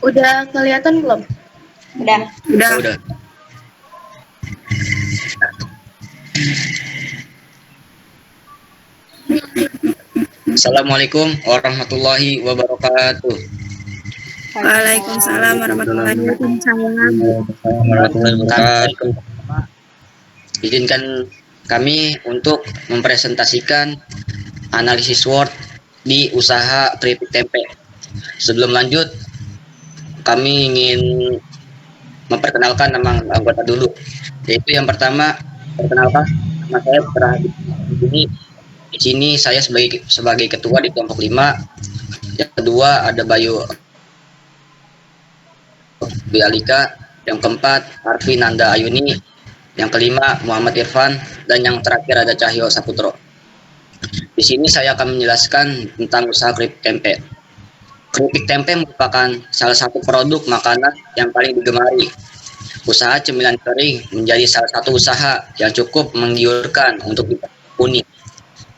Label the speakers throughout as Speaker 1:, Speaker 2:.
Speaker 1: Udah kelihatan belum?
Speaker 2: Udah.
Speaker 3: Udah. Assalamualaikum warahmatullahi wabarakatuh.
Speaker 1: Waalaikumsalam warahmatullahi
Speaker 3: wabarakatuh. Izinkan kami untuk mempresentasikan analisis SWOT di usaha keripik tempe. Sebelum lanjut, kami ingin memperkenalkan nama anggota dulu. Yaitu yang pertama, perkenalkan nama saya Putra Hadi. Di sini saya sebagai ketua di kelompok 5. Yang kedua ada Bayu Alika, yang keempat Arfi Nanda Ayuni, yang kelima Muhammad Irfan, dan yang terakhir ada Cahyo Saputro. Di sini saya akan menjelaskan tentang usaha keripik tempe. Keripik tempe merupakan salah satu produk makanan yang paling digemari. Usaha cemilan kering menjadi salah satu usaha yang cukup menggiurkan untuk ditekuni.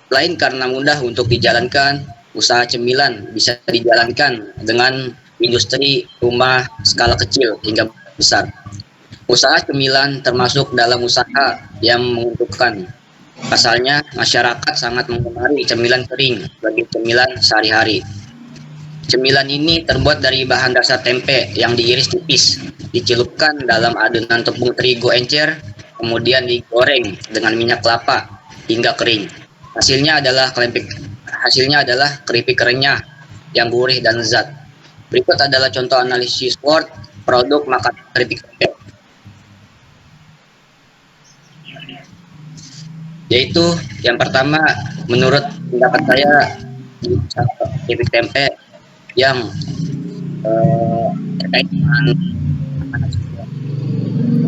Speaker 3: Selain karena mudah untuk dijalankan, usaha cemilan bisa dijalankan dengan industri rumah skala kecil hingga besar. Usaha cemilan termasuk dalam usaha yang menguntungkan. Pasalnya, masyarakat sangat menggemari cemilan kering sebagai cemilan sehari-hari. Cemilan ini terbuat dari bahan dasar tempe yang diiris tipis, dicelupkan dalam adonan tepung terigu encer, kemudian digoreng dengan minyak kelapa hingga kering. Hasilnya adalah keripik renyah yang gurih dan lezat. Berikut adalah contoh analisis SWOT produk makanan keripik tempe. Yaitu yang pertama, menurut pendapat saya di keripik tempe yang terkait dengan makanan SWOT.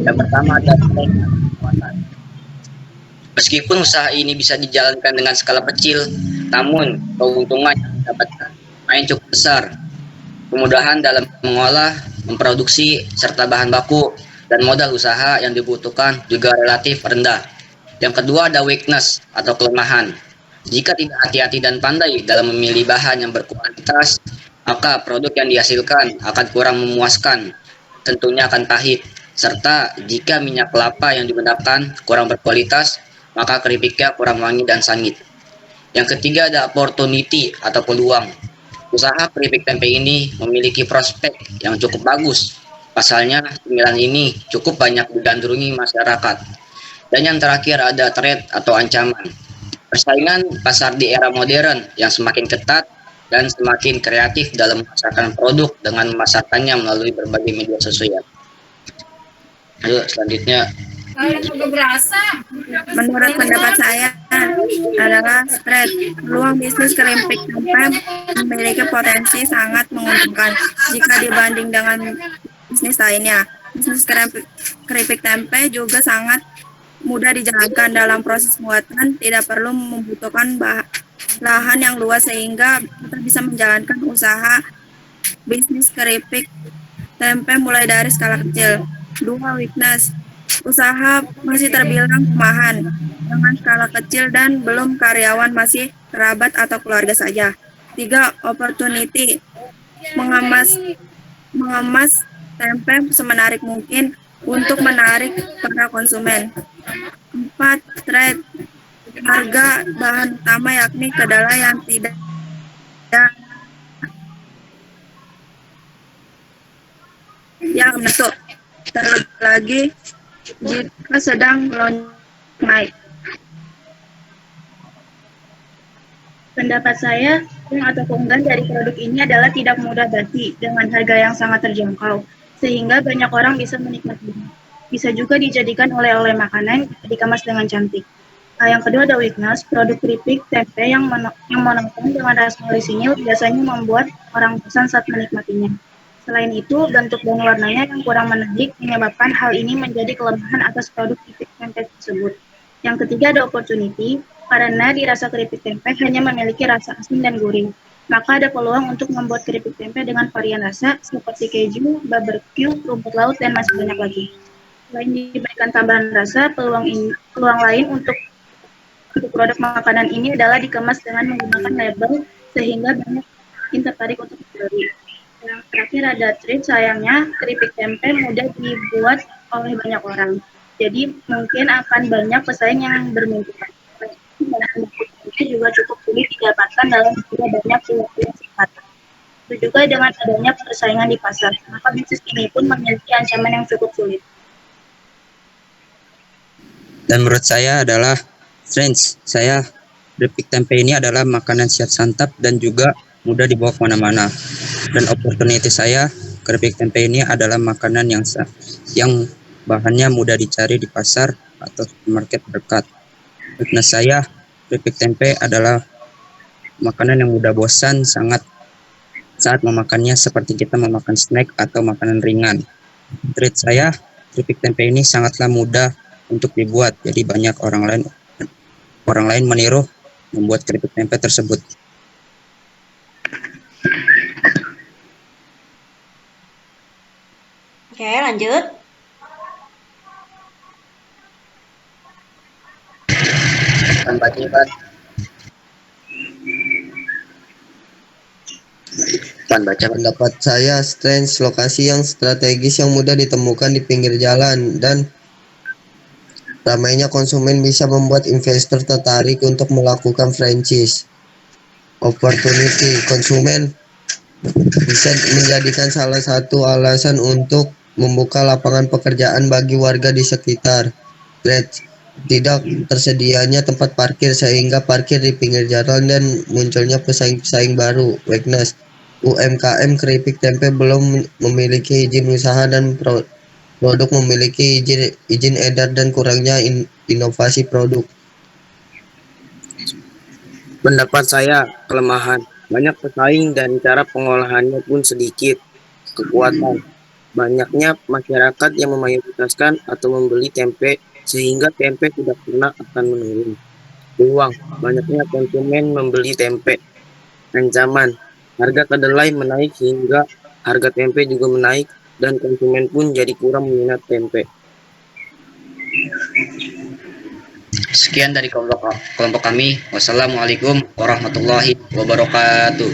Speaker 3: Yang pertama adalah kekuatan. Meskipun usaha ini bisa dijalankan dengan skala kecil, namun keuntungan yang didapatkan lumayan cukup besar. Kemudahan dalam mengolah, memproduksi, serta bahan baku dan modal usaha yang dibutuhkan juga relatif rendah. Yang kedua ada weakness atau kelemahan. Jika tidak hati-hati dan pandai dalam memilih bahan yang berkualitas, maka produk yang dihasilkan akan kurang memuaskan, tentunya akan pahit. Serta jika minyak kelapa yang digunakan kurang berkualitas, maka keripiknya kurang wangi dan sangit. Yang ketiga ada opportunity atau peluang. Usaha keripik tempe ini memiliki prospek yang cukup bagus. Pasalnya, cemilan ini cukup banyak digandrungi masyarakat. Dan yang terakhir ada threat atau ancaman. Persaingan pasar di era modern yang semakin ketat dan semakin kreatif dalam memasarkan produk dengan memasarkannya melalui berbagai media sosial. Ayo selanjutnya.
Speaker 1: Menurut pendapat saya adalah spread. Peluang bisnis keripik tempe memiliki potensi sangat menguntungkan jika dibanding dengan bisnis lainnya. Bisnis keripik tempe juga sangat mudah dijalankan. Dalam proses pembuatan tidak perlu membutuhkan lahan yang luas sehingga kita bisa menjalankan usaha bisnis keripik tempe mulai dari skala kecil. 2. Weakness. Usaha masih terbilang rumahan dengan skala kecil dan belum karyawan, masih kerabat atau keluarga saja. 3. Opportunity. Mengemas tempe semenarik mungkin untuk menarik para konsumen. 4. Trade. Harga bahan utama yakni kedelai yang tidak yang menentu. Terlebih lagi jika sedang naik. Pendapat saya, atau keunggulan dari produk ini adalah tidak mudah basi dengan harga yang sangat terjangkau, sehingga banyak orang bisa menikmatinya. Bisa juga dijadikan oleh-oleh makanan dikemas dengan cantik. Yang kedua ada weakness, produk keripik tempe yang monoton dengan rasa orisinil biasanya membuat orang bosan saat menikmatinya. Selain itu, bentuk dan warnanya yang kurang menarik menyebabkan hal ini menjadi kelemahan atas produk keripik tempe tersebut. Yang ketiga ada opportunity, karena di rasa keripik tempe hanya memiliki rasa asin dan gurih. Maka ada peluang untuk membuat keripik tempe dengan varian rasa seperti keju, barbecue, rumput laut, dan masih banyak lagi. Selain diberikan tambahan rasa, peluang lain untuk produk makanan ini adalah dikemas dengan menggunakan label sehingga banyak yang tertarik untuk membeli. Yang terakhir terakhir ada treat, sayangnya keripik tempe mudah dibuat oleh banyak orang. Jadi mungkin akan banyak pesaing yang berminat. Bahan baku tempe juga cukup sulit didapatkan dalam jumlah banyak di waktu yang singkat. Itu juga dengan adanya persaingan di pasar, maka bisnis ini pun memiliki ancaman yang cukup sulit.
Speaker 2: Dan menurut saya adalah friends, keripik tempe ini adalah makanan siap santap dan juga mudah dibawa kemana-mana. Dan opportunity saya, keripik tempe ini adalah makanan yang bahannya mudah dicari di pasar atau supermarket terdekat. Karena saya, keripik tempe adalah makanan yang mudah bosan saat memakannya seperti kita memakan snack atau makanan ringan. Treat saya, keripik tempe ini sangatlah mudah untuk dibuat, jadi banyak orang lain meniru membuat keripik tempe tersebut.
Speaker 4: Oke, lanjut.
Speaker 5: Pendapat saya, strange lokasi yang strategis yang mudah ditemukan di pinggir jalan dan ramainya konsumen bisa membuat investor tertarik untuk melakukan franchise. Opportunity, konsumen bisa menjadikan salah satu alasan untuk membuka lapangan pekerjaan bagi warga di sekitar. Tidak tersedianya tempat parkir sehingga parkir di pinggir jalan dan munculnya pesaing-pesaing baru. Weakness, UMKM keripik tempe belum memiliki izin usaha dan produk memiliki izin edar dan kurangnya inovasi produk.
Speaker 6: Pendapat saya, kelemahan. Banyak pesaing dan cara pengolahannya pun sedikit. Kekuatan. Banyaknya masyarakat yang memayoritaskan atau membeli tempe sehingga tempe tidak pernah akan menurun. Peluang. Banyaknya konsumen membeli tempe. Ancaman. Harga kedelai menaik hingga harga tempe juga menaik dan konsumen pun jadi kurang minat tempe.
Speaker 3: Sekian dari kelompok kami. Wassalamualaikum warahmatullahi wabarakatuh.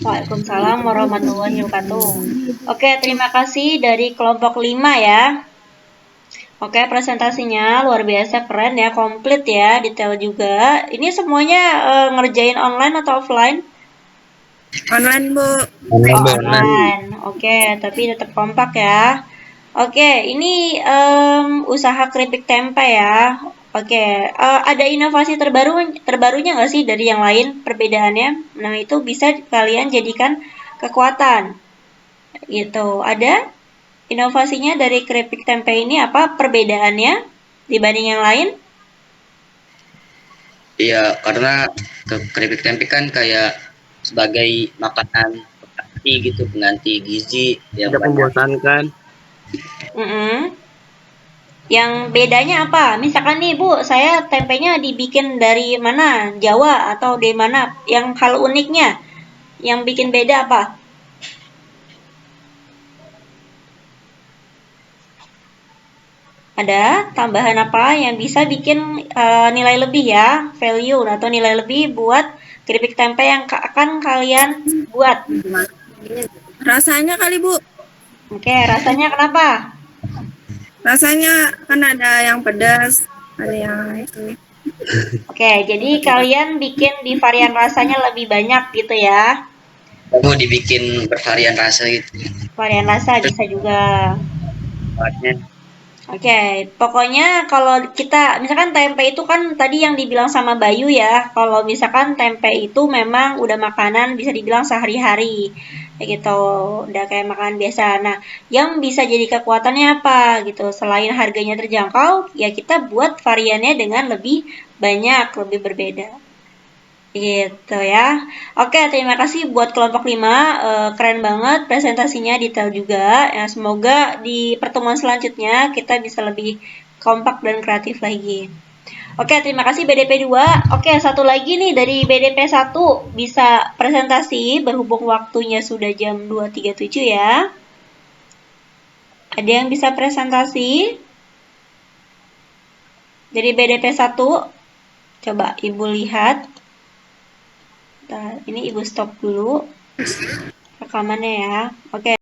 Speaker 4: Waalaikumsalam warahmatullahi wabarakatuh. Oke, terima kasih dari kelompok 5 ya. Oke, presentasinya luar biasa keren ya, komplit ya, detail juga. Ini semuanya ngerjain online atau offline?
Speaker 1: Online, Bu.
Speaker 4: Online. Oke, tapi tetap kompak ya. Oke, ini usaha keripik tempe ya. Oke, ada inovasi terbarunya nggak sih dari yang lain perbedaannya? Nah, itu bisa kalian jadikan kekuatan. Gitu. Ada inovasinya dari keripik tempe ini apa perbedaannya dibanding yang lain?
Speaker 3: Iya, karena keripik tempe kan kayak sebagai makanan pengganti gizi yang
Speaker 6: Tidak
Speaker 3: banyak.
Speaker 6: membosankan.
Speaker 4: Yang bedanya apa? Misalkan nih Bu, saya tempenya dibikin dari mana? Jawa atau dari mana? Yang hal uniknya, yang bikin beda apa? Ada tambahan apa yang bisa bikin nilai lebih ya, value atau nilai lebih buat keripik tempe yang akan kalian buat?
Speaker 1: Rasanya kali, Bu.
Speaker 4: Oke, rasanya kenapa?
Speaker 1: Rasanya kan ada yang pedas, ada yang itu.
Speaker 4: Oke, jadi kalian bikin di varian rasanya lebih banyak gitu ya?
Speaker 3: Kamu dibikin bervarian rasa gitu.
Speaker 4: Varian rasa bisa juga. Oke, pokoknya kalau kita, misalkan tempe itu kan tadi yang dibilang sama Bayu ya, kalau misalkan tempe itu memang udah makanan bisa dibilang sehari-hari, kayak gitu, udah kayak makanan biasa. Nah, yang bisa jadi kekuatannya apa gitu, selain harganya terjangkau, ya kita buat variannya dengan lebih banyak, lebih berbeda. Gitu ya. Oke, terima kasih buat kelompok 5. Keren banget presentasinya, detail juga. Ya, semoga di pertemuan selanjutnya kita bisa lebih kompak dan kreatif lagi. Oke, terima kasih BDP 2. Oke, satu lagi nih dari BDP 1 bisa presentasi berhubung waktunya sudah jam 2.37 ya. Ada yang bisa presentasi? Dari BDP 1. Coba Ibu lihat. Ini Ibu stop dulu rekamannya ya. Oke.